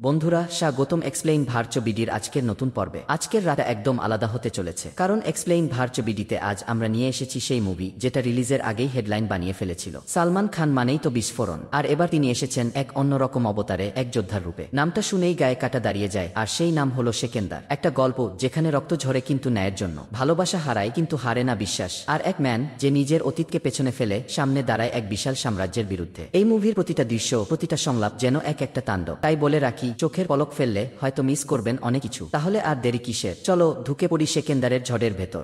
বন্ধুরা, স্বাগতম এক্সপ্লেইন ভার্চো বিডির আজকের নতুন পর্বে। আজকের রাতটা একদম আলাদা হতে চলেছে, কারণ এক্সপ্লেইন ভার্চো বিডিতে আজ আমরা নিয়ে এসেছি সেই মুভি যেটা রিলিজের আগেই হেডলাইন বানিয়ে ফেলেছিল। সালমান খান মানেই তো বিস্ফোরণ, আর এবার তিনি এসেছেন এক অন্যরকম অবতারে, এক যোদ্ধার রূপে। নামটা শুনেই গায়ে কাটা দাঁড়িয়ে যায়, আর সেই নাম হলো সেকেন্দার। একটা গল্প যেখানে রক্ত ঝরে কিন্তু ন্যায়ের জন্য, ভালোবাসা হারায় কিন্তু হারে না বিশ্বাস, আর এক ম্যান যে নিজের অতীতকে পেছনে ফেলে সামনে দাঁড়ায় এক বিশাল সাম্রাজ্যের বিরুদ্ধে। এই মুভির প্রতিটা দৃশ্য, প্রতিটা সংলাপ যেন এক একটা তাণ্ডব। তাই বলে রাখি, চোখের পলক ফেললে হয়তো মিস করবেন অনেক কিছু। তাহলে আর দেরি কিসের, চলো ঢুকে পড়ি সেকেন্দারের ঝড়ের ভেতর।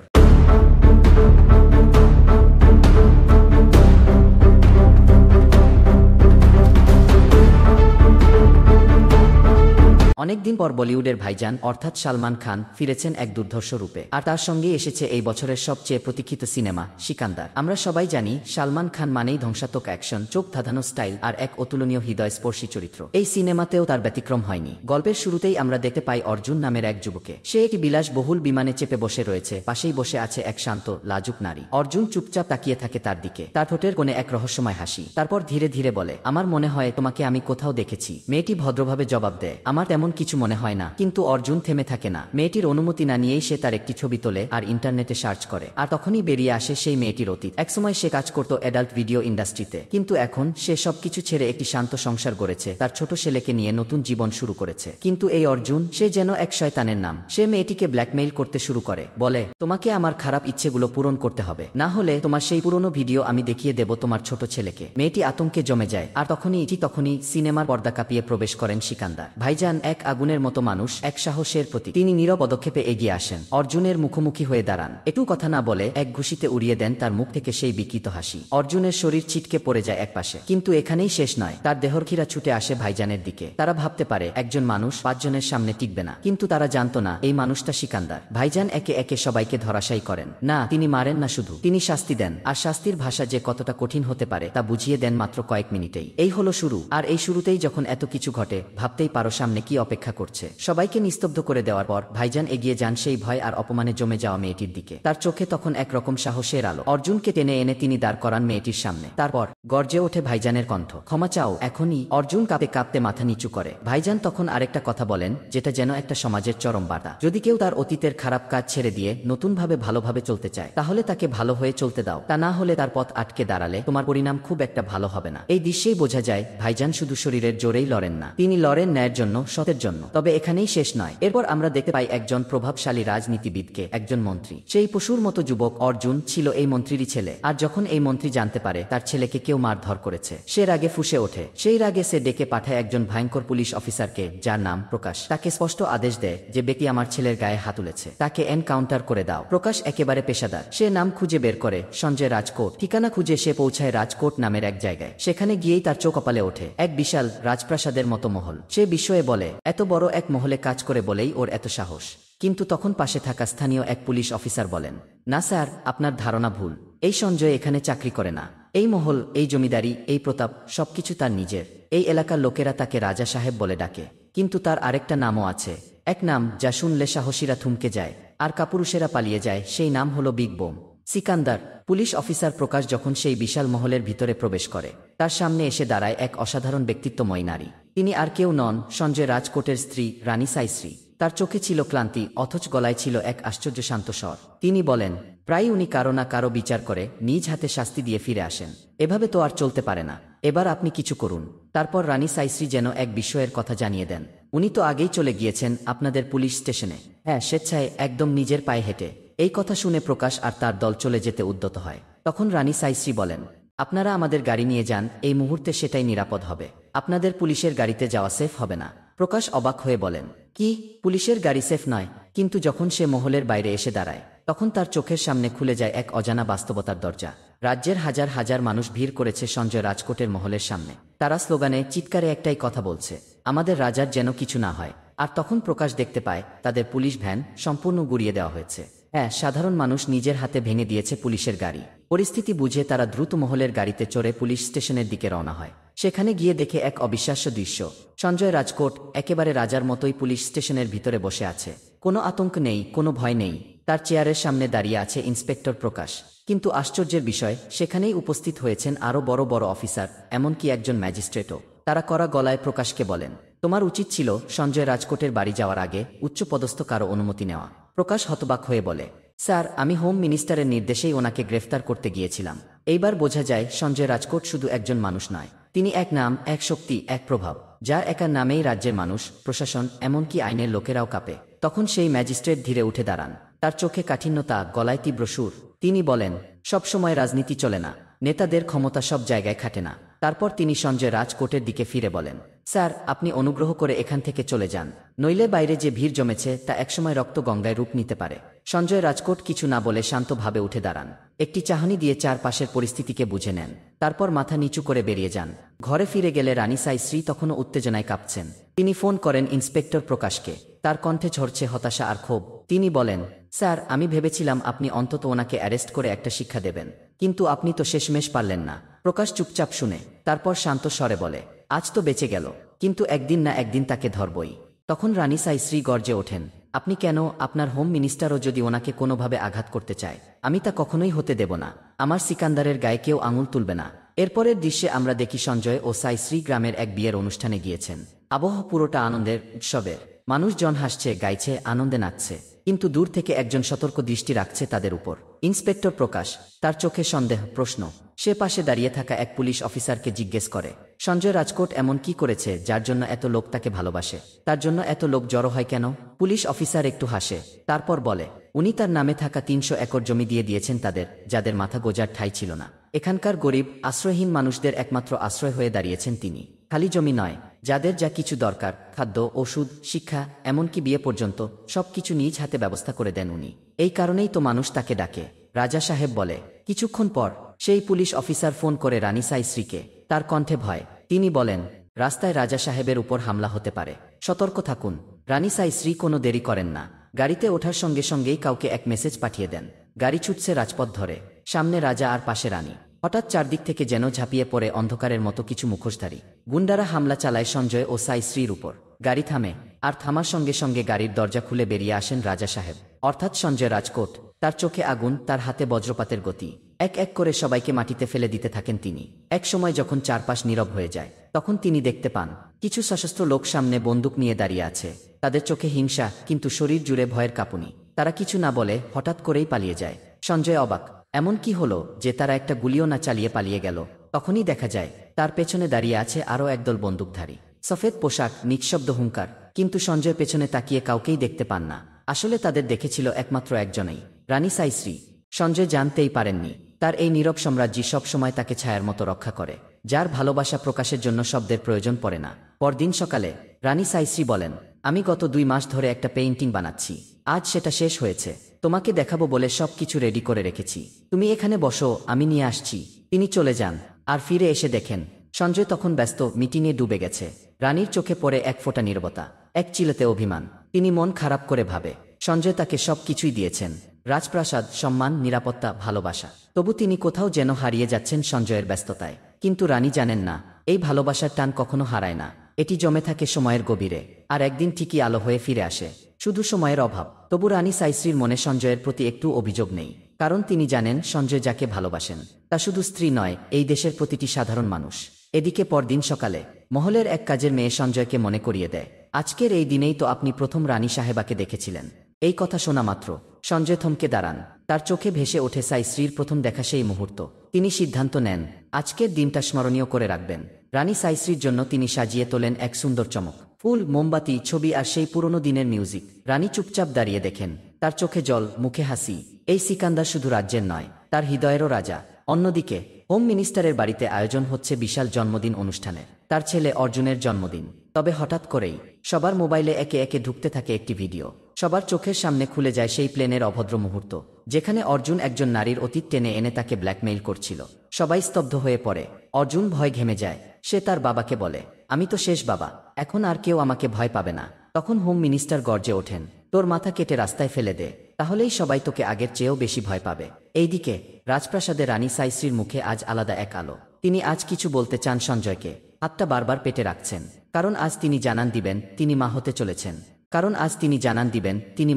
অনেকদিন পর বলিউডের ভাইজান অর্থাৎ সালমান খান ফিরেছেন এক দুর্ধর্ষ রূপে, আর তার সঙ্গে এসেছে এই বছরের সবচেয়ে প্রতীক্ষিত সিনেমা সিকান্দার। আমরা সবাই জানি সালমান খান মানেই ধ্বংসাত্মক অ্যাকশন, চোখ ধাঁধানো স্টাইল আর এক অতুলনীয় হৃদয়স্পর্শী চরিত্র। এই সিনেমাতেও তার ব্যতিক্রম হয়নি। গল্পের শুরুতেই আমরা দেখতে পাই অর্জুন নামের এক যুবকে। সে একটি বিলাসবহুল বিমানে চেপে বসে রয়েছে, পাশেই বসে আছে এক শান্ত লাজুক নারী। অর্জুন চুপচাপ তাকিয়ে থাকে তার দিকে, তার ঠোঁটের কোণে এক রহস্যময় হাসি। তারপর ধীরে ধীরে বলে, আমার মনে হয় তোমাকে আমি কোথাও দেখেছি। মেয়েটি ভদ্রভাবে জবাব দেয়, আমার তেমন কিছু মনে হয় না। কিন্তু অর্জুন থেমে থাকে না। মেয়েটির অনুমতি না নিয়েই সে তার একটি ছবি তোলে আর ইন্টারনেটে সার্চ করে, আর তখনই বেরিয়ে আসে সেই মেয়েটির অতীত। একসময় সে কাজ করত অ্যাডাল্ট ভিডিও ইন্ডাস্ট্রিতে, কিন্তু এখন সে সবকিছু ছেড়ে একটি শান্ত সংসার গড়েছে, তার ছোট ছেলেকে নিয়ে নতুন জীবন শুরু করেছে। কিন্তু এই অর্জুন, সে যেন এক শয়তানের নাম। সে মেয়েটিকে ব্ল্যাকমেইল করতে শুরু করে, বলে তোমাকে আমার খারাপ ইচ্ছেগুলো পূরণ করতে হবে, না হলে তোমার সেই পুরনো ভিডিও আমি দেখিয়ে দেব তোমার ছোট ছেলেকে। মেয়েটি আতঙ্কে জমে যায়, আর তখনই সিনেমার পর্দা কাঁপিয়ে প্রবেশ করেন সিকান্দার। ভাইজান এক আগুনের মতো মানুষ, এক সাহসের প্রতীক। তিনি নীরব পদক্ষেপে এগিয়ে আসেন, অর্জুনের মুখোমুখি হয়ে দাঁড়ান। একটু কথা না বলে এক ঘুষিতে উড়িয়ে দেন তার মুখ থেকে সেই বিকৃত হাসি। অর্জুনের শরীর ছিটকে পড়ে যায় একপাশে। কিন্তু এখানেই শেষ নয়, তার দেহরক্ষীরা ছুটে আসে ভাইজানের দিকে। তারা ভাবতে পারে একজন মানুষ 5 জনের সামনে টিকবে না, কিন্তু তারা জানতো না এই মানুষটা সিকান্দার। ভাইজান একে একে সবাইকে ধরাশায়ী করেন। না, তিনি মারেন না, শুধু তিনি শাস্তি দেন। আর শাস্তির ভাষা যে কতটা কঠিন হতে পারে তা বুঝিয়ে দেন মাত্র কয়েক মিনিটেই। এই হলো শুরু, আর এই শুরুতেই যখন এত কিছু ঘটে, ভাবতেই পারো সামনে কি অপেক্ষা করছে। সবাইকে নিস্তব্ধ করে দেওয়ার পর ভাইজান এগিয়ে যান সেই ভয় আর অপমানে জমে যাওয়া মেয়েটির দিকে। তার চোখে তখন একরকম সাহসের আলো। অর্জুনকে টেনে এনে তিনি দাঁড় করান মেয়েটির সামনে। তারপর গর্জে ওঠে ভাইজানের কণ্ঠ, ক্ষমা চাও এখনই। অর্জুন কাঁপতে কাঁপতে মাথা নিচু করে। ভাইজান তখন আরেকটা কথা বলেন, যেটা যেন একটা সমাজের চরম বার্তা। যদি কেউ তার অতীতের খারাপ কাজ ছেড়ে দিয়ে নতুনভাবে ভালোভাবে চলতে চায়, তাহলে তাকে ভালো হয়ে চলতে দাও। তা না হলে তার পথ আটকে দাঁড়ালে তোমার পরিণাম খুব একটা ভালো হবে না। এই দৃশ্যেই বোঝা যায় ভাইজান শুধু শরীরের জোরেই লড়েন না, তিনি লড়েন ন্যায়ের জন্য, সতের জন্য। তবে এখানেই শেষ নয়। এরপর আমরা দেখতে পাই একজন প্রভাবশালী রাজনীতিবিদকে, একজন মন্ত্রী। সেই পশুর মতো যুবক অর্জুন ছিল এই মন্ত্রীরই ছেলে। আর যখন এই মন্ত্রী জানতে পারে তার ছেলেকে কেউ মারধর করেছে, সে রাগে ফুঁসে ওঠে। সেই রাগে সে ডেকে পাঠায় একজন ভয়ঙ্কর পুলিশ অফিসারকে, যার নাম প্রকাশ। তাকে স্পষ্ট আদেশ দেয় যে ব্যক্তি আমার ছেলের গায়ে হাত তুলেছে তাকে এনকাউন্টার করে দাও। প্রকাশ একেবারে পেশাদার। সে নাম খুঁজে বের করে, সঞ্জয় রাজকোট। ঠিকানা খুঁজে সে পৌঁছায় রাজকোট নামের এক জায়গায়। সেখানে গিয়েই তার চোখ কপালে ওঠে এক বিশাল রাজপ্রাসাদের মতো মহল। সে বিস্ময়ে বলে, এত বড় এক মহলে কাজ করে বলেই ওর এত সাহস। কিন্তু তখন পাশে থাকা স্থানীয় এক পুলিশ অফিসার বলেন, না স্যার, আপনার ধারণা ভুল। এই সঞ্জয় এখানে চাকরি করে না। এই মহল, এই জমিদারি, এই প্রতাপ সবকিছু তার নিজের। এই এলাকার লোকেরা তাকে রাজা সাহেব বলে ডাকে, কিন্তু তার আরেকটা নামও আছে। এক নাম যা শুনলে সাহসীরা থমকে যায় আর কাপুরুষেরা পালিয়ে যায়। সেই নাম হলো big bomb. Sikandar. Police officer Prakash যখন সেই বিশাল মহলের ভিতরে প্রবেশ করে, তার সামনে এসে দাঁড়ায় এক অসাধারণ ব্যক্তিত্বময় নারী। তিনি আর কেউ নন, সঞ্জয় রাজকোটের স্ত্রী রানী সাইশ্রী। তার চোখে ছিল ক্লান্তি, অথচ গলায় ছিল এক আশ্চর্য শান্ত স্বর। তিনি বলেন, প্রায় উনি কারো না কারো বিচার করে নিজ হাতে শাস্তি দিয়ে ফিরে আসেন। এভাবে তো আর চলতে পারে না, এবার আপনি কিছু করুন। তারপর রানী সাইশ্রী যেন এক বিস্ময়ের কথা জানিয়ে দেন, উনি তো আগেই চলে গিয়েছেন আপনাদের পুলিশ স্টেশনে। হ্যাঁ, স্বেচ্ছায়, একদম নিজের পায়ে হেঁটে। এই কথা শুনে প্রকাশ আর তার দল চলে যেতে উদ্যত হয়। তখন রানী সাইশ্রী বলেন, আপনারা আমাদের গাড়ি নিয়ে যান, এই মুহূর্তে সেটাই নিরাপদ হবে। আপনাদের পুলিশের গাড়িতে যাওয়া সেফ হবে না। প্রকাশ অবাক হয়ে বলেন, কি, পুলিশের গাড়ি সেফ নয়? কিন্তু যখন সে মহলের বাইরে এসে দাঁড়ায়, তখন তার চোখের সামনে খুলে যায় এক অজানা বাস্তবতার দরজা। রাজ্যের হাজার হাজার মানুষ ভিড় করেছে সঞ্জয় রাজকোটের মহলের সামনে। তারা স্লোগানে, চিৎকারে একটাই কথা বলছে, আমাদের রাজার যেন কিছু না হয়। আর তখন প্রকাশ দেখতে পায় তাদের পুলিশ ভ্যান সম্পূর্ণ গুড়িয়ে দেওয়া হয়েছে। হ্যাঁ, সাধারণ মানুষ নিজের হাতে ভেঙে দিয়েছে পুলিশের গাড়ি। পরিস্থিতি বুঝে তারা দ্রুত মহলের গাড়িতে চড়ে পুলিশ স্টেশনের দিকে রওনা হয়। সেখানে গিয়ে দেখে এক অবিশ্বাস্য দৃশ্য। সঞ্জয় রাজকোট একেবারে রাজার মতোই পুলিশ স্টেশনের ভিতরে বসে আছে। কোনো আতঙ্ক নেই, কোনো ভয় নেই। তার চেয়ারের সামনে দাঁড়িয়ে আছে ইন্সপেক্টর প্রকাশ। কিন্তু আশ্চর্যের বিষয়, সেখানেই উপস্থিত হয়েছেন আরও বড় বড় অফিসার, এমনকি একজন ম্যাজিস্ট্রেটও। তারা কড়া গলায় প্রকাশকে বলেন, তোমার উচিত ছিল সঞ্জয় রাজকোটের বাড়ি যাওয়ার আগে উচ্চপদস্থ কারো অনুমতি নেওয়া। প্রকাশ হতবাক হয়ে বলে, স্যার, আমি হোম মিনিস্টারের নির্দেশেই ওনাকে গ্রেফতার করতে গিয়েছিলাম। এইবার বোঝা যায় সঞ্জয় রাজকোট শুধু একজন মানুষ নয়, তিনি এক নাম, এক শক্তি, এক প্রভাব, যার একার নামেই রাজ্যের মানুষ, প্রশাসন, এমনকি আইনের লোকেরাও কাঁপে। তখন সেই ম্যাজিস্ট্রেট ধীরে উঠে দাঁড়ান। তার চোখে কাঠিন্যতা, গলায় তীব্র সুর। তিনি বলেন, সবসময় রাজনীতি চলে না, নেতাদের ক্ষমতা সব জায়গায় খাটে না। তারপর তিনি সঞ্জয় রাজকোটের দিকে ফিরে বলেন, স্যার, আপনি অনুগ্রহ করে এখান থেকে চলে যান, নইলে বাইরে যে ভিড় জমেছে তা একসময় রক্ত গঙ্গায় রূপ নিতে পারে। সঞ্জয় রাজকোট কিছু না বলে শান্তভাবে উঠে দাঁড়ান, একটি চাহনি দিয়ে চারপাশের পরিস্থিতিকে বুঝে নেন, তারপর মাথা নিচু করে বেরিয়ে যান। ঘরে ফিরে গেলে রানী সাইশ্রী তখনও উত্তেজনায় কাঁপছেন। তিনি ফোন করেন ইন্সপেক্টর প্রকাশকে। তার কণ্ঠে ঝরছে হতাশা আর ক্ষোভ। তিনি বলেন, স্যার, আমি ভেবেছিলাম আপনি অন্তত ওনাকে অ্যারেস্ট করে একটা শিক্ষা দেবেন, কিন্তু আপনি তো শেষমেশ পারলেন না। প্রকাশ চুপচাপ শুনে, তারপর শান্ত স্বরে বলে, আজ তো বেঁচে গেল, কিন্তু একদিন না একদিন তাকে ধরবই। তখন রানী সাইশ্রী গর্জে ওঠেন, আপনি কেন? আপনার হোম মিনিস্টারও যদি ওনাকে কোনোভাবে আঘাত করতে চায়, আমি তা কখনোই হতে দেব না। আমার সিকান্দারের গায়ে কেউ আঙুল তুলবে না। এরপরের দৃশ্যে আমরা দেখি সঞ্জয় ও সাইশ্রী গ্রামের এক বিয়ের অনুষ্ঠানে গিয়েছেন। আবহ পুরোটা আনন্দের, উৎসবের। মানুষজন হাসছে, গাইছে, আনন্দে নাচছে, কিন্তু দূর থেকে একজন সতর্ক দৃষ্টি রাখছে তাদের উপর। ইন্সপেক্টর প্রকাশ। তার চোখে সন্দেহ, প্রশ্ন। সে পাশে দাঁড়িয়ে থাকা এক পুলিশ অফিসারকে জিজ্ঞেস করে, সঞ্জয় রাজকোট এমন কি করেছে যার জন্য এত লোক তাকে ভালোবাসে? তার জন্য এত লোক জড়ো হয় কেন? পুলিশ অফিসার একটু হাসে, তারপর বলে, উনি তার নামে থাকা ৩০০ একর জমি দিয়ে দিয়েছেন তাদের, যাদের মাথা গোজার ঠাঁই ছিল না। এখানকার গরিব, আশ্রয়হীন মানুষদের একমাত্র আশ্রয় হয়ে দাঁড়িয়েছেন তিনি। খালি জমি নয়, যাদের যা কিছু দরকার, খাদ্য, ওষুধ, শিক্ষা, এমনকি বিয়ে পর্যন্ত, সবকিছু নিজ হাতে ব্যবস্থা করে দেন উনি। এই কারণেই তো মানুষ তাকে ডাকে রাজা সাহেব বলে। কিছুক্ষণ পর সেই পুলিশ অফিসার ফোন করে রানী সাইশ্রীকে। তার কণ্ঠে ভয়। তিনি বলেন, রাস্তায় রাজা সাহেবের উপর হামলা হতে পারে, সতর্ক থাকুন। রানী সাইশ্রী কোনো দেরি করেন না। গাড়িতে ওঠার সঙ্গে সঙ্গেই কাউকে এক মেসেজ পাঠিয়ে দেন। গাড়ি ছুটছে রাজপথ ধরে, সামনে রাজা আর পাশে রানী। হঠাৎ চারদিক থেকে যেন ঝাঁপিয়ে পড়ে অন্ধকারের মতো কিছু মুখোশধারী গুন্ডারা হামলা চালায় সঞ্জয় ও সাইশ্রীর উপর। গাড়ি থামে, আর থামার সঙ্গে সঙ্গে গাড়ির দরজা খুলে বেরিয়ে আসেন রাজা সাহেব, অর্থাৎ সঞ্জয় রাজকোট। তার চোখে আগুন, তার হাতে বজ্রপাতের গতি। এক এক করে সবাইকে মাটিতে ফেলে দিতে থাকেন তিনি। এক সময় যখন চারপাশ নীরব হয়ে যায়, তখন তিনি দেখতে পান কিছু সশস্ত্র লোক সামনে বন্দুক নিয়ে দাঁড়িয়ে আছে। তাদের চোখে হিংসা, কিন্তু শরীর জুড়ে ভয়ের কাঁপুনি। তারা কিছু না বলে হঠাৎ করেই পালিয়ে যায়। সঞ্জয় অবাক, এমন কি হলো যে তারা একটা গুলিও না চালিয়ে পালিয়ে গেল? তখনই দেখা যায় তার পেছনে দাঁড়িয়ে আছে আরও একদল বন্দুকধারী। সফেদ পোশাক, নিঃশব্দ হুঙ্কার, কিন্তু সঞ্জয় পেছনে তাকিয়ে কাউকেই দেখতে পান না। আসলে তাদের দেখেছিল একমাত্র একজনেই, রানী সাইশ্রী। সঞ্জয় জানতেই পারেননি তার এই নীরব সাম্রাজ্যী সবসময় তাকে ছায়ার মতো রক্ষা করে, যার ভালোবাসা প্রকাশের জন্য শব্দের প্রয়োজন পড়ে না। পরদিন সকালে রানী সাইশ্রী বলেন, আমি গত 2 মাস ধরে একটা পেইন্টিং বানাচ্ছি, আজ সেটা শেষ হয়েছে। তোমাকে দেখাবো বলে সব কিছু রেডি করে রেখেছি, তুমি এখানে বসো, আমি নিয়ে আসছি। তিনি চলে যান, আর ফিরে এসে দেখেন সঞ্জয় তখন ব্যস্ত, মিটিংয়ে ডুবে গেছে। রানীর চোখে পড়ে এক ফোঁটা নীরবতা, এক চিলতে অভিমান। তিনি মন খারাপ করে ভাবে, সঞ্জয় তাকে সব কিছুই দিয়েছেন, রাজপ্রাসাদ, সম্মান, নিরাপত্তা, ভালোবাসা। তবু তিনি কোথাও যেন হারিয়ে যাচ্ছেন সঞ্জয়ের ব্যস্ততায়। কিন্তু রানী জানেন না, এই ভালোবাসার টান কখনো হারায় না, এটি জমে থাকে সময়ের গভীরে, আর একদিন ঠিকই আলো হয়ে ফিরে আসে। শুধু সময়ের অভাব। তবু রানী সাইশ্রীর মনে সঞ্জয়ের প্রতি একটু অভিযোগ নেই, কারণ তিনি জানেন সঞ্জয় যাকে ভালোবাসেন তা শুধু স্ত্রী নয়, এই দেশের প্রতিটি সাধারণ মানুষ। এদিকে পরদিন সকালে মহলের এক কাজের মেয়ে সঞ্জয়কে মনে করিয়ে দেয়, আজকের এই দিনেই তো আপনি প্রথম রানী সাহেবাকে দেখেছিলেন। এই কথা শোনা মাত্র সঞ্জয় থমকে দাঁড়ান। তার চোখে ভেসে ওঠে সাইশ্রীর প্রথম দেখা সেই মুহূর্ত। তিনি সিদ্ধান্ত নেন আজকের দিনটা স্মরণীয় করে রাখবেন। রানী সাইশ্রীর জন্য তিনি সাজিয়ে তোলেন এক সুন্দর চমক, ফুল, মোমবাতি, ছবি আর সেই পুরনো দিনের মিউজিক। রানী চুপচাপ দাঁড়িয়ে দেখেন, তার চোখে জল, মুখে হাসি। এই সিকান্দার শুধু রাজ্যের নয়, তার হৃদয়েরও রাজা। অন্যদিকে হোম মিনিস্টারের বাড়িতে আয়োজন হচ্ছে বিশাল জন্মদিন অনুষ্ঠানে, তার ছেলে অর্জুনের জন্মদিন। তবে হঠাৎ করেই সবার মোবাইলে একে একে ঢুকতে থাকে একটি ভিডিও। সবার চোখের সামনে খুলে যায় সেই প্লেনের অভদ্র মুহূর্ত, যেখানে অর্জুন একজন নারীর অতীত টেনে এনে তাকে ব্ল্যাকমেইল করছিল। সবাই স্তব্ধ হয়ে পড়ে। অর্জুন ভয় ঘেমে যায়। সে তার বাবাকে বলে, আমি তো শেষ বাবা, এখন আর কেউ আমাকে ভয় পাবে না। তখন হোম মিনিস্টার গর্জে ওঠেন, তোর মাথা কেটে রাস্তায় ফেলে দে, তাহলেই সবাই তোকে আগের চেয়েও বেশি ভয় পাবে। এইদিকে রাজপ্রাসাদে রানী সাইশ্রীর মুখে আজ আলাদা এক আলো। তিনি আজ কিছু বলতে চান সঞ্জয়কে, হাতটা বারবার পেটে রাখছেন, কারণ আজ তিনি জানান দিবেন তিনি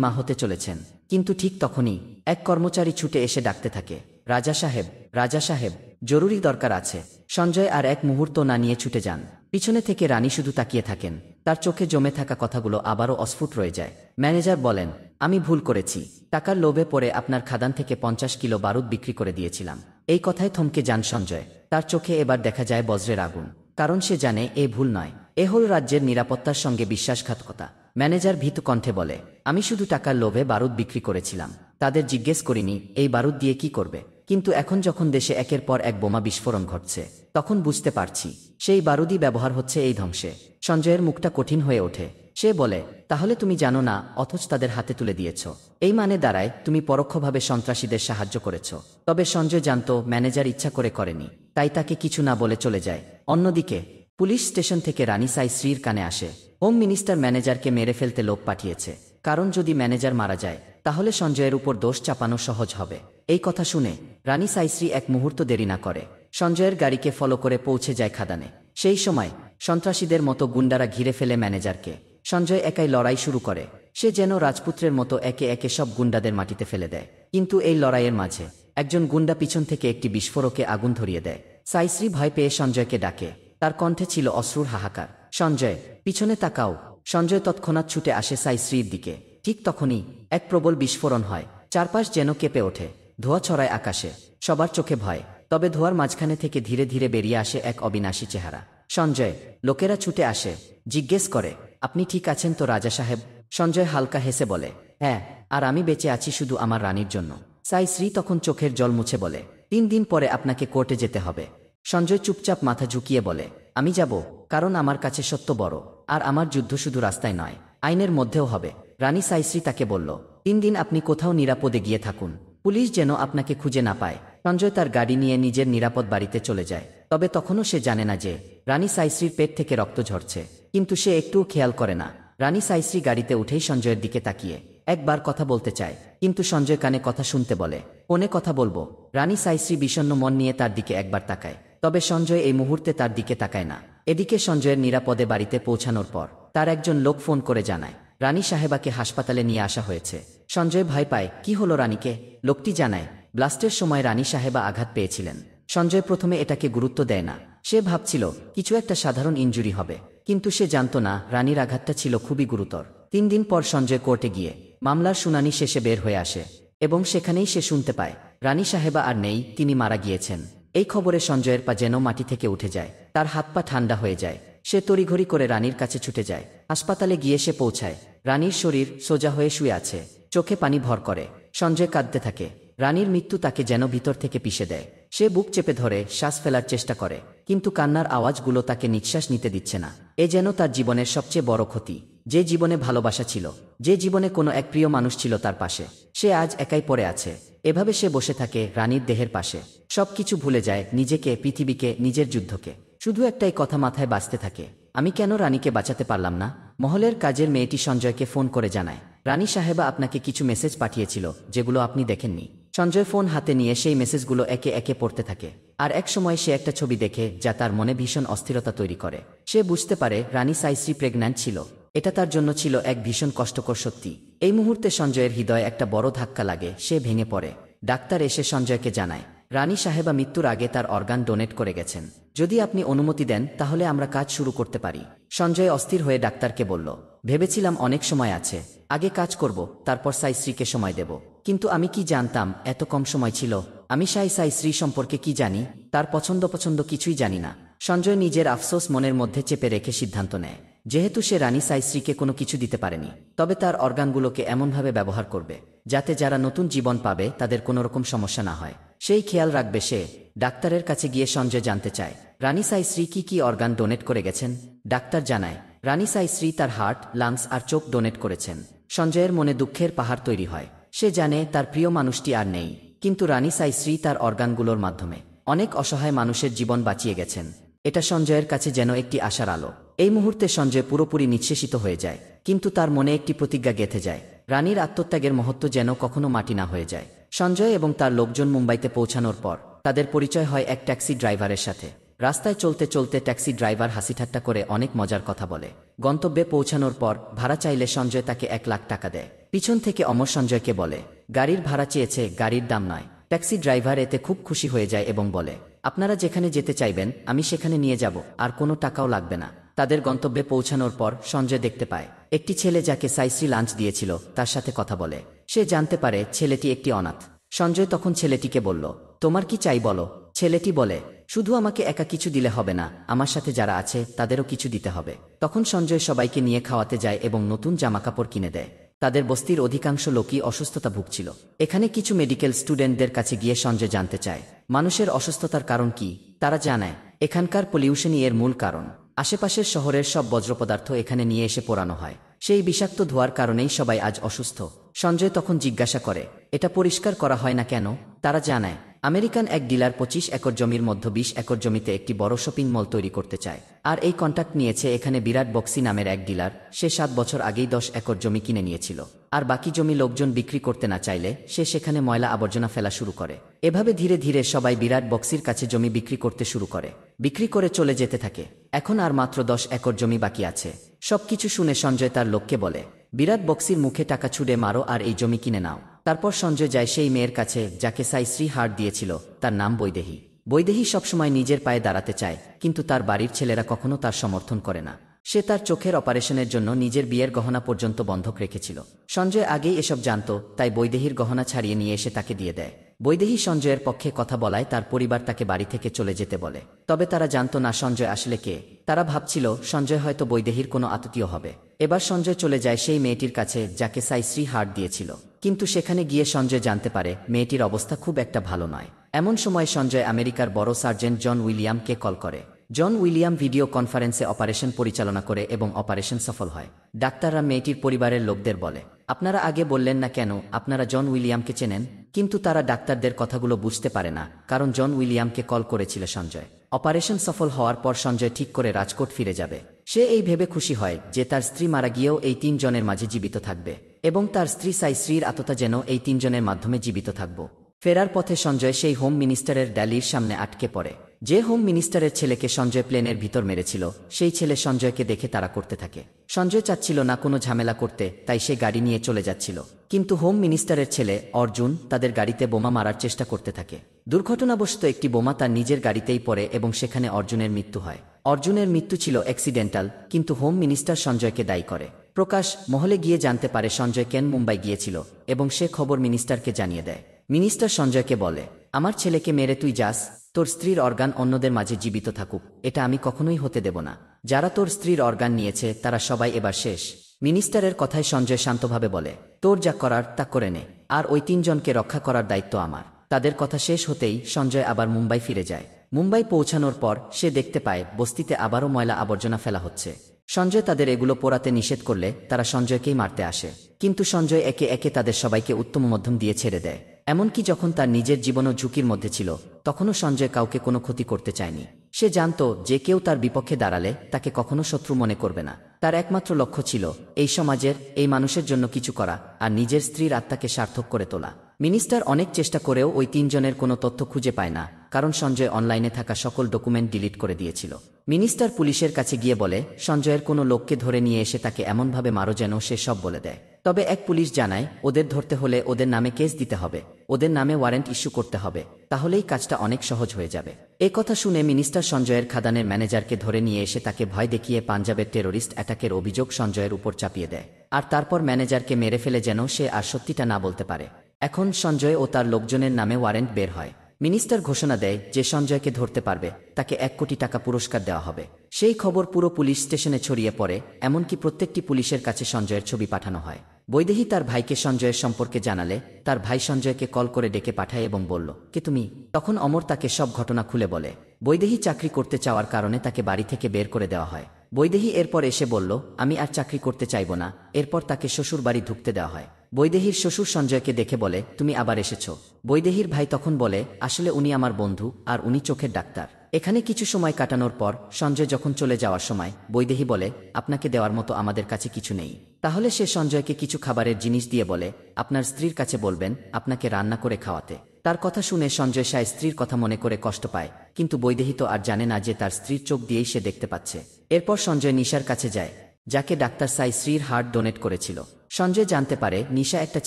মা হতে চলেছেন। কিন্তু ঠিক তখনই এক কর্মচারী ছুটে এসে ডাকতে থাকে, রাজা সাহেব, রাজা সাহেব, জরুরি দরকার আছে। সঞ্জয় আর এক মুহূর্ত না নিয়ে ছুটে যান। পিছনে থেকে রানী শুধু তাকিয়ে থাকেন। তার চোখে জমে থাকা কথাগুলো আবারও অস্ফুট রয়ে যায়। ম্যানেজার বলেন, আমি ভুল করেছি, টাকার লোভে পড়ে আপনার খাদান থেকে 50 কিলো বারুদ বিক্রি করে দিয়েছিলাম। এই কথায় থমকে যান সঞ্জয়। তার চোখে এবার দেখা যায় বজ্রের আগুন, কারণ সে জানে এ ভুল নয়, এ হল রাজ্যের নিরাপত্তার সঙ্গে বিশ্বাসঘাতকতা। ম্যানেজার ভীত কণ্ঠে বলে, আমি শুধু টাকার লোভে বারুদ বিক্রি করেছিলাম, তাদের জিজ্ঞেস করিনি এই বারুদ দিয়ে কি করবে। কিন্তু এখন যখন দেশে একের পর এক বোমা বিস্ফোরণ ঘটছে, তখন বুঝতে পারছি সেই বারুদই ব্যবহার হচ্ছে এই ধ্বংসে। সঞ্জয়ের মুখটা কঠিন হয়ে ওঠে। সে বলে, তাহলে তুমি জানো না, অথচ তাদের হাতে তুলে দিয়েছ। এই মানে দাঁড়ায় তুমি পরোক্ষভাবে সন্ত্রাসীদের সাহায্য করেছ। তবে সঞ্জয় জানত ম্যানেজার ইচ্ছা করে করেনি, তাই তাকে কিছু না বলে চলে যায়। অন্যদিকে পুলিশ স্টেশন থেকে রানী সাইশ্রীর কানে আসে, হোম মিনিস্টার ম্যানেজারকে মেরে ফেলতে লোক পাঠিয়েছে, কারণ যদি ম্যানেজার মারা যায় তাহলে সঞ্জয়ের উপর দোষ চাপানো সহজ হবে। এই কথা শুনে রানী সাইশ্রী এক মুহূর্ত দেরি না করে সঞ্জয়ের গাড়িকে ফলো করে পৌঁছে যায় খাদানে। সেই সময় সন্ত্রাসীদের মতো গুন্ডারা ঘিরে ফেলে ম্যানেজারকে। সঞ্জয় একাই লড়াই শুরু করে, সে যেন রাজপুত্রের মতো একে একে সব গুন্ডাদের মাটিতে ফেলে দেয়। কিন্তু এই লড়াইয়ের মাঝে একজন গুন্ডা পিছন থেকে একটি বিস্ফোরকে আগুন ধরিয়ে দেয়। সাইশ্রী ভয় পেয়ে সঞ্জয়কে ডাকে, তার কণ্ঠে ছিল অশ্রুর হাহাকার, সঞ্জয় পিছনে তাকাও। সঞ্জয় তৎক্ষণাৎ ছুটে আসে সাইশ্রীর দিকে। ঠিক তখনই এক প্রবল বিস্ফোরণ হয়, চারপাশ যেন কেঁপে ওঠে, ধোঁয়া ছড়ায় আকাশে, সবার চোখে ভয়। তবে ধোঁয়ার মাঝখানে থেকে ধীরে ধীরে বেরিয়ে আসে এক অবিনাশী চেহারা। সঞ্জয়, লোকেরা ছুটে আসে, জিজ্ঞেস করে, আপনি ঠিক আছেন তো রাজা সাহেব? সঞ্জয় হালকা হেসে বলে, হ্যাঁ, আর আমি বেঁচে আছি শুধু আমার রানীর জন্য। সাইশ্রী তখন চোখের জল মুছে বলে, 3 দিন পরে আপনাকে কোর্টে যেতে হবে। সঞ্জয় চুপচাপ মাথা ঝুঁকিয়ে বলে, আমি যাব, কারণ আমার কাছে সত্য বড়, আর আমার যুদ্ধ শুধু রাস্তায় নয়, আইনের মধ্যেও হবে। রানী সাইশ্রী তাকে বলল, 3 দিন আপনি কোথাও নিরাপদে গিয়ে থাকুন, পুলিশ যেন আপনাকে খুঁজে না পায়। সঞ্জয় তার গাড়ি নিয়ে নিজের নিরাপদ বাড়িতে চলে যায়। তবে তখনও সে জানে না যে রানী সাইশ্রীর পেট থেকে রক্ত ঝরছে, কিন্তু সে একটুও খেয়াল করে না। রানী সাইশ্রী গাড়িতে উঠেই সঞ্জয়ের দিকে তাকিয়ে একবার কথা বলতে চায়, কিন্তু সঞ্জয় কানে কথা শুনতে বলে, ফোনে কথা বলবো। রানী সাইশ্রী বিষণ্ণ মন নিয়ে তার দিকে একবার তাকায়, তবে সঞ্জয় এই মুহূর্তে তার দিকে তাকায় না। এদিকে সঞ্জয়ের নিরাপদে বাড়িতে পৌঁছানোর পর তার একজন লোক ফোন করে জানায়, রানী সাহেবাকে হাসপাতালে নিয়ে আসা হয়েছে। সঞ্জয় ভয় পায়, কি হলো রানীকে? লোকটি জানায়, ব্লাস্টের সময় রানী সাহেবা আঘাত পেয়েছিলেন। সঞ্জয় প্রথমে এটাকে গুরুত্ব দেয় না, সে ভাবছিল কিছু একটা সাধারণ ইনজুরি হবে, কিন্তু সে জানত না রানীর আঘাতটা ছিল খুবই গুরুতর। 3 দিন পর সঞ্জয় কোর্টে গিয়ে মামলার শুনানি শেষে বের হয়ে আসে, এবং সেখানেই সে শুনতে পায় রানী সাহেবা আর নেই, তিনি মারা গিয়েছেন। এই খবরে সঞ্জয়ের পা যেন মাটি থেকে উঠে যায়, তার হাত পা ঠান্ডা হয়ে যায়। সে তড়িঘড়ি করে রানীর কাছে ছুটে যায়। হাসপাতালে গিয়ে সে পৌঁছায়, রানীর শরীর সোজা হয়ে শুয়ে আছে, চোখে পানি ভর করে। সঞ্জয় কাঁদতে থাকে, রানীর মৃত্যু তাকে যেন ভিতর থেকে পিষে দেয়। সে বুক চেপে ধরে শ্বাস ফেলার চেষ্টা করে, কিন্তু কান্নার আওয়াজগুলো তাকে নিঃশ্বাস নিতে দিচ্ছে না। এ যেন তার জীবনের সবচেয়ে বড় ক্ষতি। যে জীবনে ভালোবাসা ছিল, যে জীবনে কোনো এক প্রিয় মানুষ ছিল তার পাশে, সে আজ একাই পড়ে আছে। এভাবে সে বসে থাকে রানীর দেহের পাশে, সবকিছু ভুলে যায়, নিজেকে, পৃথিবীকে, নিজের যুদ্ধকে। শুধু একটাই কথা মাথায় বাজতে থাকে, আমি কেন রানীকে বাঁচাতে পারলাম না? মহলের কাজের মেয়েটি সঞ্জয়কে ফোন করে জানায়, রানী সাহেবা আপনাকে কিছু মেসেজ পাঠিয়েছিল যেগুলো আপনি দেখেননি। সঞ্জয় ফোন হাতে নিয়ে সেই মেসেজগুলো একে একে পড়তে থাকে, আর এক সময় সে একটা ছবি দেখে যা তার মনে ভীষণ অস্থিরতা তৈরি করে। সে বুঝতে পারে রানী সাইশ্রী প্রেগন্যান্ট ছিল। এটা তার জন্য ছিল এক ভীষণ কষ্টকর সত্যি। এই মুহূর্তে সঞ্জয়ের হৃদয়ে একটা বড় ধাক্কা লাগে, সে ভেঙে পড়ে। ডাক্তার এসে সঞ্জয়কে জানায়, রানী সাহেবা মৃত্যুর আগে তার অর্গান ডোনেট করে গেছেন। যদি আপনি অনুমতি দেন তাহলে আমরা কাজ শুরু করতে পারি। সঞ্জয় অস্থির হয়ে ডাক্তারকে বলল, ভেবেছিলাম অনেক সময় আছে, আগে কাজ করব, তারপর সাইশ্রীকে সময় দেব। কিন্তু আমি কি জানতাম এত কম সময় ছিল। আমি সাইশ্রী সম্পর্কে কি জানি? তার পছন্দ কিছুই জানি না। সঞ্জয় নিজের আফসোস মনের মধ্যে চেপে রেখে সিদ্ধান্ত নেয়, যেহেতু সে রানী সাইশ্রীকে কোনো কিছু দিতে পারেনি, তবে তার অর্গানগুলোকে এমনভাবে ব্যবহার করবে যাতে যারা নতুন জীবন পাবে তাদের কোনো রকম সমস্যা না হয়, সেই খেয়াল রাখবে সে। ডাক্তারের কাছে গিয়ে সঞ্জয় জানতে চায়, রানী সাইশ্রী কি অর্গান ডোনেট করে গেছেন? ডাক্তার জানায়, রানী সাইশ্রী তার হার্ট, লাংস আর চোখ ডোনেট করেছেন। সঞ্জয়ের মনে দুঃখের পাহাড় তৈরি হয়। সে জানে তার প্রিয় মানুষটি আর নেই, কিন্তু রানী সাইশ্রী তার অর্গানগুলোর মাধ্যমে অনেক অসহায় মানুষের জীবন বাঁচিয়ে গেছেন। এটা সঞ্জয়ের কাছে যেন একটি আশার আলো। এই মুহূর্তে সঞ্জয় পুরোপুরি নিঃশেষিত হয়ে যায়, কিন্তু তার মনে একটি প্রতিজ্ঞা গেঁথে যায়, রানীর আত্মত্যাগের মহত্ব যেন কখনো মাটি না হয়ে যায়। সঞ্জয় এবং তার লোকজন মুম্বাইতে পৌঁছানোর পর তাদের পরিচয় হয় এক ট্যাক্সি ড্রাইভারের সাথে। রাস্তায় চলতে চলতে ট্যাক্সি ড্রাইভার হাসিঠাট্টা করে অনেক মজার কথা বলে। গন্তব্যে পৌঁছানোর পর ভাড়া চাইলে সঞ্জয় তাকে 1 লাখ টাকা দেয়। পিছন থেকে অমর সঞ্জয়কে বলে, গাড়ির ভাড়া চেয়েছে, গাড়ির দাম নয়। ট্যাক্সি ড্রাইভার এতে খুব খুশি হয়ে যায় এবং বলে, আপনারা যেখানে যেতে চাইবেন আমি সেখানে নিয়ে যাব, আর কোনো টাকাও লাগবে না। তাদের গন্তব্যে পৌঁছানোর পর সঞ্জয় দেখতে পায় একটি ছেলে যাকে সাইশ্রী লাঞ্চ দিয়েছিল তার সাথে কথা বলে। সে জানতে পারে ছেলেটি একটি অনাথ। সঞ্জয় তখন ছেলেটিকে বলল, তোমার কি চাই বলো। ছেলেটি বলে, শুধু আমাকে একা কিছু দিলে হবে না, আমার সাথে যারা আছে তাদেরও কিছু দিতে হবে। তখন সঞ্জয় সবাইকে নিয়ে খাওয়াতে যায় এবং নতুন জামাকাপড় কিনে দেয়। তাদের বস্তির অধিকাংশ লোকই অসুস্থতা ভুগছিল। এখানে কিছু মেডিকেল স্টুডেন্টদের কাছে গিয়ে সঞ্জয় জানতে চায় মানুষের অসুস্থতার কারণ কি। তারা জানায় এখানকার পলিউশনই এর মূল কারণ। আশেপাশের শহরের সব বজ্রপদার্থ এখানে নিয়ে এসে পোড়ানো হয়, সেই বিষাক্ত ধোঁয়ার কারণেই সবাই আজ অসুস্থ। সঞ্জয় তখন জিজ্ঞাসা করে, এটা পরিষ্কার করা হয় না কেন? তারা জানায় আমেরিকান এক ডিলার 25 একর জমির মধ্যে 20 একর জমিতে একটি বড় শপিং মল তৈরি করতে চায়, আর এই কন্ট্রাক্ট নিয়েছে এখানে বিরাট বক্সি নামের এক ডিলার। সে 7 বছর আগেই 10 একর জমি কিনে নিয়েছিল, আর বাকি জমি লোকজন বিক্রি করতে না চাইলে সে সেখানে ময়লা আবর্জনা ফেলা শুরু করে। এভাবে ধীরে ধীরে সবাই বিরাট বক্সির কাছে জমি বিক্রি করতে শুরু করে, বিক্রি করে চলে যেতে থাকে। এখন আর মাত্র 10 একর জমি বাকি আছে। সবকিছু শুনে সঞ্জয় তার লোককে বলে, বিরাট বক্সির মুখে টাকা ছুড়ে মারো আর এই জমি কিনে নাও। তারপর সঞ্জয় যায় সেই মেয়ের কাছে যাকে সাইশ্রী হার্ট দিয়েছিল, তার নাম বৈদেহী। বৈদেহী সবসময় নিজের পায়ে দাঁড়াতে চায়, কিন্তু তার বাড়ির ছেলেরা কখনো তার সমর্থন করে না। সে তার চোখের অপারেশনের জন্য নিজের বিয়ের গহনা পর্যন্ত বন্ধক রেখেছিল। সঞ্জয় আগেই এসব জানত, তাই বৈদেহীর গহনা ছাড়িয়ে নিয়ে এসে তাকে দিয়ে দেয়। বৈদেহী সঞ্জয়ের পক্ষে কথা বলায় তার পরিবার তাকে বাড়ি থেকে চলে যেতে বলে। তবে তারা জানত না সঞ্জয় আসলে কে। তারা ভাবছিল সঞ্জয় হয়তো বৈদেহীর কোনো আত্মীয় হবে। এবার সঞ্জয় চলে যায় সেই মেয়েটির কাছে যাকে সাইশ্রী হার্ট দিয়েছিল, কিন্তু সেখানে গিয়ে সঞ্জয় জানতে পারে মেয়েটির অবস্থা খুব একটা ভালো নয়। এমন সময় সঞ্জয় আমেরিকার বড় সার্জেন্ট জন উইলিয়ামকে কল করে। জন উইলিয়াম ভিডিও কনফারেন্সে অপারেশন পরিচালনা করে এবং অপারেশন সফল হয়। ডাক্তাররা মেয়েটির পরিবারের লোকদের বলে, আপনারা আগে বললেন না কেন আপনারা জন উইলিয়ামকে চেনেন? কিন্তু তারা ডাক্তারদের কথাগুলো বুঝতে পারে না, কারণ জন উইলিয়ামকে কল করেছিল সঞ্জয়। অপারেশন সফল হওয়ার পর সঞ্জয় ঠিক করে রাজকোট ফিরে যাবে। সে এই ভেবে খুশি হয় যে তার স্ত্রী মারা গিয়েও এই 3 জনের মাঝে জীবিত থাকবে, এবং তার স্ত্রী সাইশ্রীর আত্মা যেন এই 3 জনের মাধ্যমে জীবিত থাকব। ফেরার পথে সঞ্জয় সেই হোম মিনিস্টারের ড্যালির সামনে আটকে পড়ে। যে হোম মিনিস্টারের ছেলেকে সঞ্জয় প্লেনের ভিতর মেরেছিল, সেই ছেলে সঞ্জয়কে দেখে তাড়া করতে থাকে। সঞ্জয় চাচ্ছিল না কোনো ঝামেলা করতে, তাই সে গাড়ি নিয়ে চলে যাচ্ছিল। কিন্তু হোম মিনিস্টারের ছেলে অর্জুন তাদের গাড়িতে বোমা মারার চেষ্টা করতে থাকে। দুর্ঘটনাবশত একটি বোমা তার নিজের গাড়িতেই পড়ে এবং সেখানে অর্জুনের মৃত্যু হয়। অর্জুনের মৃত্যু ছিল অ্যাক্সিডেন্টাল, কিন্তু হোম মিনিস্টার সঞ্জয়কে দায়ী করে। প্রকাশ মহলে গিয়ে জানতে পারে সঞ্জয় কেন মুম্বাই গিয়েছিল, এবং সে খবর মিনিস্টারকে জানিয়ে দেয়। মিনিস্টার সঞ্জয়কে বলে, আমার ছেলেকে মেরে তুই যাস, তোর স্ত্রীর অর্গান অন্যদের মাঝে জীবিত থাকুক, এটা আমি কখনোই হতে দেব না। যারা তোর স্ত্রীর অর্গান নিয়েছে তারা সবাই এবার শেষ। মিনিস্টারের কথায় সঞ্জয় শান্তভাবে বলে, তোর যা করার তা করে নে, আর ওই 3 জনকে রক্ষা করার দায়িত্ব আমার। তাদের কথা শেষ হতেই সঞ্জয় আবার মুম্বাই ফিরে যায়। মুম্বাই পৌঁছানোর পর সে দেখতে পায় বস্তিতে আবারও ময়লা আবর্জনা ফেলা হচ্ছে। সঞ্জয় তাদের এগুলো পোড়াতে নিষেধ করলে তারা সঞ্জয়কেই মারতে আসে, কিন্তু সঞ্জয় একে একে তাদের সবাইকে উত্তম মধ্যম দিয়ে ছেড়ে দেয়। এমনকি যখন তার নিজের জীবনও ঝুঁকির মধ্যে ছিল, তখনও সঞ্জয় কাউকে কোনো ক্ষতি করতে চায়নি। সে জানত যে কেউ তার বিপক্ষে দাঁড়ালে তাকে কখনো শত্রু মনে করবে না। তার একমাত্র লক্ষ্য ছিল এই সমাজের, এই মানুষের জন্য কিছু করা, আর নিজের স্ত্রীর আত্মাকে সার্থক করে তোলা। মিনিস্টার অনেক চেষ্টা করেও ওই 3 জনের কোনো তথ্য খুঁজে পায় না, কারণ সঞ্জয় অনলাইনে থাকা সকল ডকুমেন্ট ডিলিট করে দিয়েছিল। মিনিস্টার পুলিশের কাছে গিয়ে বলে সঞ্জয়ের কোনো লোককে ধরে নিয়ে এসে তাকে এমনভাবে মারো যেন সে সব বলে দেয়। তবে এক পুলিশ জানায় ওদের ধরতে হলে ওদের নামে কেস দিতে হবে, ওদের নামে ওয়ারেন্ট ইস্যু করতে হবে, তাহলেই কাজটা অনেক সহজ হয়ে যাবে। এ কথা শুনে মিনিস্টার সঞ্জয়ের খাদানের ম্যানেজারকে ধরে নিয়ে এসে তাকে ভয় দেখিয়ে পাঞ্জাবের টেরোরিস্ট অ্যাটাকের অভিযোগ সঞ্জয়ের উপর চাপিয়ে দেয়, আর তারপর ম্যানেজারকে মেরে ফেলে যেন সে আর সত্যিটা না বলতে পারে। এখন সঞ্জয় ও তার লোকজনের নামে ওয়ারেন্ট বের হয়। মিনিস্টার ঘোষণা দেয় যে সঞ্জয়কে ধরতে পারবে তাকে 1 কোটি টাকা পুরস্কার দেওয়া হবে। সেই খবর পুরো পুলিশ স্টেশনে ছড়িয়ে পড়ে, এমনকি প্রত্যেকটি পুলিশের কাছে সঞ্জয়ের ছবি পাঠানো হয়। বৈদেহী তার ভাইকে সঞ্জয়ের সম্পর্কে জানালে তার ভাই সঞ্জয়কে কল করে ডেকে পাঠায় এবং বলল, কে তুমি? তখন অমর তাকে সব ঘটনা খুলে বলে। বৈদেহী চাকরি করতে চাওয়ার কারণে তাকে বাড়ি থেকে বের করে দেওয়া হয়। বৈদেহী এরপর এসে বলল, আমি আর চাকরি করতে চাইব না। এরপর তাকে শ্বশুর বাড়ি ঢুকতে দেওয়া হয়। বৈদেহীর শ্বশুর সঞ্জয়কে দেখে বলে, তুমি আবার এসেছ। বৈদেহীর ভাই তখন বলে, আসলে উনি আমার বন্ধু, আর উনি চোখের ডাক্তার। এখানে কিছু সময় কাটানোর পর সঞ্জয় যখন চলে যাওয়ার সময় বৈদেহী বলে, আপনাকে দেওয়ার মতো আমাদের কাছে কিছু নেই। তাহলে সে সঞ্জয়কে কিছু খাবারের জিনিস দিয়ে বলে, আপনার স্ত্রীর কাছে বলবেন আপনাকে রান্না করে খাওয়াতে। তার কথা শুনে সঞ্জয় সায় স্ত্রীর কথা মনে করে কষ্ট পায়, কিন্তু বৈদেহী তো আর জানে না যে তার স্ত্রীর চোখ দিয়েই সে দেখতে পাচ্ছে। এরপর সঞ্জয় নিশার কাছে যায়, যাকে ডাক্তার সাইশ্রীর হার্ট ডোনেট করেছিল। সঞ্জয় জানতে পারে নিশা একটা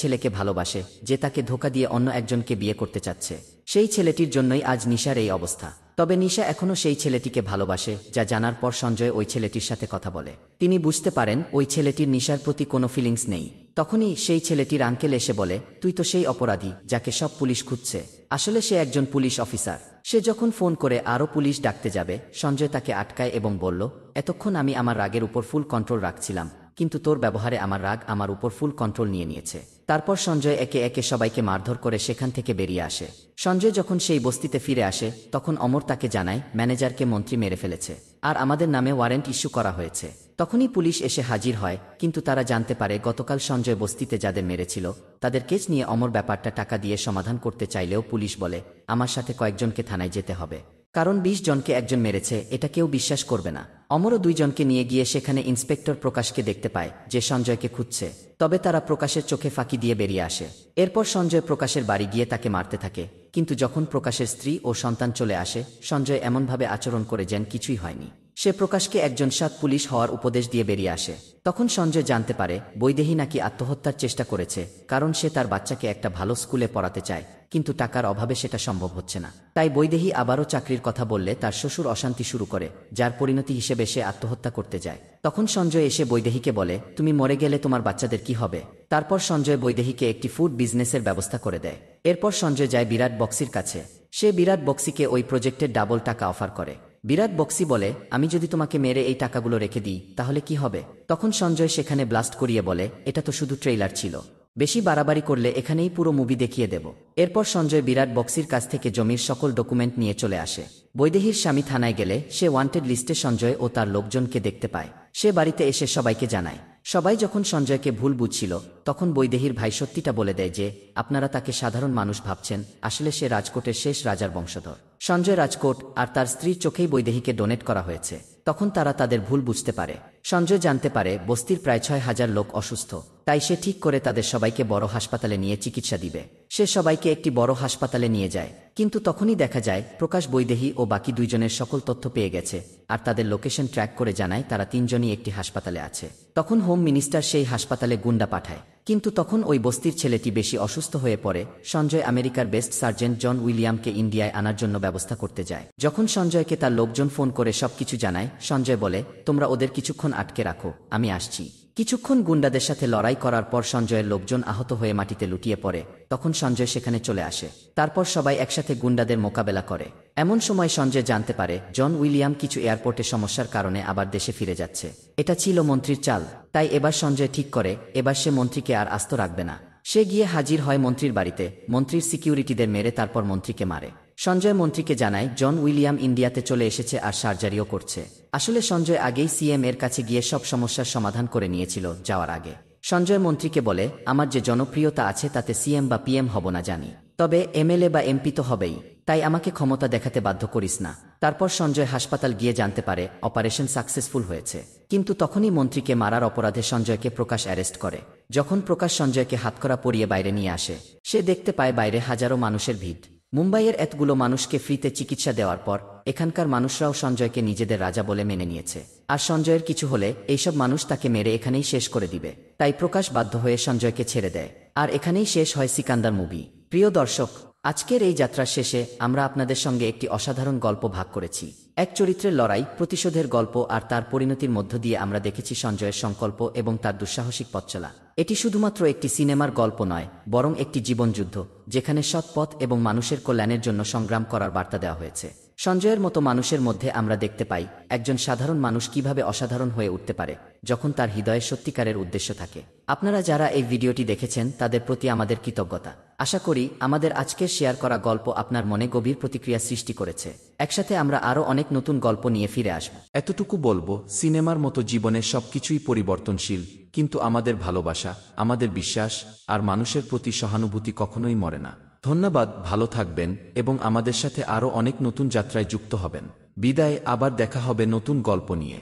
ছেলেকে ভালোবাসে যে তাকে ধোঁকা দিয়ে অন্য একজনকে বিয়ে করতে চাচ্ছে। সেই ছেলেটির জন্যই আজ নিশার এই অবস্থা। তবে নিশা এখনও সেই ছেলেটিকে ভালোবাসে, যা জানার পর সঞ্জয় ওই ছেলেটির সাথে কথা বলে। তিনি বুঝতে পারেন ওই ছেলেটির নিশার প্রতি কোনো ফিলিংস নেই। তখনই সেই ছেলেটির আঙ্কেল এসে বলে, তুই তো সেই অপরাধী যাকে সব পুলিশ খুঁজছে। আসলে সে একজন পুলিশ অফিসার। সে যখন ফোন করে আরও পুলিশ ডাকতে যাবে, সঞ্জয় তাকে আটকায় এবং বলল, এতক্ষণ আমি আমার রাগের উপর ফুল কন্ট্রোল রাখছিলাম, কিন্তু তোর ব্যবহারে আমার রাগ আমার উপর ফুল কন্ট্রোল নিয়ে নিয়েছে। তারপর সঞ্জয় একে একে সবাইকে মারধর করে সেখান থেকে বেরিয়ে আসে। সঞ্জয় যখন সেই বস্তিতে ফিরে আসে, তখন অমর তাকে জানায় ম্যানেজারকে মন্ত্রী মেরে ফেলেছে, আর আমাদের নামে ওয়ারেন্ট ইস্যু করা হয়েছে। তখনই পুলিশ এসে হাজির হয়, কিন্তু তারা জানতে পারে গতকাল সঞ্জয় বস্তিতে যাদের মেরেছিল তাদের কেস নিয়ে অমর ব্যাপারটা টাকা দিয়ে সমাধান করতে চাইলেও পুলিশ বলে, আমার সাথে কয়েকজনকে থানায় যেতে হবে, কারণ 20 জনকে একজন মেরেছে, এটা কেউ বিশ্বাস করবে না। অমরও 2 জনকে নিয়ে গিয়ে সেখানে ইন্সপেক্টর প্রকাশকে দেখতে পায়, যে সঞ্জয়কে খুঁজছে। তবে তারা প্রকাশের চোখে ফাঁকি দিয়ে বেরিয়ে আসে। এরপর সঞ্জয় প্রকাশের বাড়ি গিয়ে তাকে মারতে থাকে, কিন্তু যখন প্রকাশের স্ত্রী ও সন্তান চলে আসে, সঞ্জয় এমনভাবে আচরণ করে যেন কিছুই হয়নি। সে প্রকাশকে একজন সৎ পুলিশ হওয়ার উপদেশ দিয়ে বেরিয়ে আসে। তখন সঞ্জয় জানতে পারে বৈদেহী নাকি আত্মহত্যার চেষ্টা করেছে, কারণ সে তার বাচ্চাকে একটা ভালো স্কুলে পড়াতে চায়, কিন্তু টাকার অভাবে সেটা সম্ভব হচ্ছে না। তাই বৈদেহী আবারও চাকরির কথা বললে তার শ্বশুর অশান্তি শুরু করে, যার পরিণতি হিসেবে সে আত্মহত্যা করতে যায়। তখন সঞ্জয় এসে বৈদেহীকে বলে, তুমি মরে গেলে তোমার বাচ্চাদের কি হবে? তারপর সঞ্জয় বৈদেহীকে একটি ফুড বিজনেসের ব্যবস্থা করে দেয়। এরপর সঞ্জয় যায় বিরাট বক্সির কাছে। সে বিরাট বক্সিকে ওই প্রজেক্টের ডাবল টাকা অফার করে। বিরাট বক্সি বলে, আমি যদি তোমাকে মেরে এই টাকাগুলো রেখে দিই তাহলে কি হবে? তখন সঞ্জয় সেখানে ব্লাস্ট করিয়ে বলে, এটা তো শুধু ট্রেইলার ছিল, বেশি বাড়াবাড়ি করলে এখানেই পুরো মুভি দেখিয়ে দেব। এরপর সঞ্জয় বিরাট বক্সির কাছ থেকে জমির সকল ডকুমেন্ট নিয়ে চলে আসে। বৈদেহীর স্বামী থানায় গেলে সে ওয়ান্টেড লিস্টে সঞ্জয় ও তার লোকজনকে দেখতে পায়। সে বাড়িতে এসে সবাইকে জানায়। সবাই যখন সঞ্জয়কে ভুল বুঝছিল, তখন বৈদেহীর ভাই সত্যিটা বলে দেয় যে, আপনারা তাকে সাধারণ মানুষ ভাবছেন, আসলে সে রাজকোটের শেষ রাজার বংশধর। সঞ্জয় রাজকোট আর তার স্ত্রীর চোখেই বৈদেহীকে ডোনেট করা হয়েছে। তখন তারা তাদের ভুল বুঝতে পারে। সঞ্জয় জানতে পারে বস্তির প্রায় 6000 লোক অসুস্থ, তাই সে ঠিক করে তাদের সবাইকে বড় হাসপাতালে নিয়ে চিকিৎসা দিবে। সে সবাইকে একটি বড় হাসপাতালে নিয়ে যায়, কিন্তু তখনই দেখা যায় প্রকাশ বৈদেহী ও বাকি 2 জনের সকল তথ্য পেয়ে গেছে, আর তাদের লোকেশন ট্র্যাক করে জানায় তারা 3 জনই একটি হাসপাতালে আছে। তখন হোম মিনিস্টার সেই হাসপাতালে গুন্ডা পাঠায়, কিন্তু তখন ওই বস্তির ছেলেটি বেশি অসুস্থ হয়ে পড়ে। সঞ্জয় আমেরিকার বেস্ট সার্জেন্ট জন উইলিয়ামকে ইন্ডিয়ায় আনার জন্য ব্যবস্থা করতে যায়। যখন সঞ্জয়কে তার লোকজন ফোন করে সবকিছু জানায়, সঞ্জয় বলে, তোমরা ওদের কিছুক্ষণ আটকে রাখো, আমি আসছি। কিছুক্ষণ গুন্ডাদের সাথে লড়াই করার পর সঞ্জয়ের লোকজন আহত হয়ে মাটিতে লুটিয়ে পড়ে। তখন সঞ্জয় সেখানে চলে আসে। তারপর সবাই একসাথে গুন্ডাদের মোকাবেলা করে। এমন সময় সঞ্জয় জানতে পারে জন উইলিয়াম কিছু এয়ারপোর্টে সমস্যার কারণে আবার দেশে ফিরে যাচ্ছে। এটা ছিল মন্ত্রীর চাল। তাই এবার সঞ্জয় ঠিক করে এবার সে মন্ত্রীকে আর আস্ত রাখবে না। সে গিয়ে হাজির হয় মন্ত্রীর বাড়িতে, মন্ত্রীর সিকিউরিটিদের মেরে তারপর মন্ত্রীকে মারে। সঞ্জয় মন্ত্রীকে জানায় জন উইলিয়াম ইন্ডিয়াতে চলে এসেছে আর সার্জারিও করছে। আসলে সঞ্জয় আগেই সিএম এর কাছে গিয়ে সব সমস্যার সমাধান করে নিয়েছিল যাওয়ার আগে। সঞ্জয় মন্ত্রীকে বলে, আমার যে জনপ্রিয়তা আছে তাতে সিএম বা পিএম হব না জানি, তবে এমএলএ বা এমপি তো হবেই, তাই আমাকে ক্ষমতা দেখাতে বাধ্য করিস না। তারপর সঞ্জয় হাসপাতাল গিয়ে জানতে পারে অপারেশন সাকসেসফুল হয়েছে, কিন্তু তখনই মন্ত্রীকে মারার অপরাধে সঞ্জয়কে প্রকাশ অ্যারেস্ট করে। যখন প্রকাশ সঞ্জয়কে হাতকড়া পরিয়ে বাইরে নিয়ে আসে, সে দেখতে পায় বাইরে হাজারো মানুষের ভিড়। মুম্বাইয়ের এতগুলো মানুষকে ফ্রিতে চিকিৎসা দেওয়ার পর এখানকার মানুষরাও সঞ্জয়কে নিজেদের রাজা বলে মেনে নিয়েছে। আর সঞ্জয়ের কিছু হলে এইসব মানুষ তাকে মেরে এখানেই শেষ করে দিবে। তাই প্রকাশ বাধ্য হয়ে সঞ্জয়কে ছেড়ে দেয়। আর এখানেই শেষ হয় সিকান্দার মুভি। প্রিয় দর্শক, আজকের এই যাত্রার শেষে আমরা আপনাদের সঙ্গে একটি অসাধারণ গল্প ভাগ করেছি। এক চরিত্রের লড়াই, প্রতিশোধের গল্প আর তার পরিণতির মধ্য দিয়ে আমরা দেখেছি সঞ্জয়ের সংকল্প এবং তার দুঃসাহসিক পথ চলা। এটি শুধুমাত্র একটি সিনেমার গল্প নয়, বরং একটি জীবনযুদ্ধ, যেখানে সৎ পথ এবং মানুষের কল্যাণের জন্য সংগ্রাম করার বার্তা দেওয়া হয়েছে। সঞ্জয়ের মতো মানুষের মধ্যে আমরা দেখতে পাই একজন সাধারণ মানুষ কিভাবে অসাধারণ হয়ে উঠতে পারে যখন তার হৃদয়ে সত্যিকারের উদ্দেশ্য থাকে। আপনারা যারা এই ভিডিওটি দেখেছেন তাদের প্রতি আমাদের কৃতজ্ঞতা। আশা করি আমাদের আজকের শেয়ার করা গল্প আপনার মনে গভীর প্রতিক্রিয়া সৃষ্টি করেছে। একসাথে আমরা আরও অনেক নতুন গল্প নিয়ে ফিরে আসব। এতটুকু বলবো, সিনেমার মতো জীবনের সবকিছুই পরিবর্তনশীল, কিন্তু আমাদের ভালোবাসা, আমাদের বিশ্বাস আর মানুষের প্রতি সহানুভূতি কখনোই মরে না। ধন্যবাদ, ভালো থাকবেন এবং আমাদের সাথে আরও অনেক নতুন যাত্রায় যুক্ত হবেন। বিদায়, আবার দেখা হবে নতুন গল্প নিয়ে।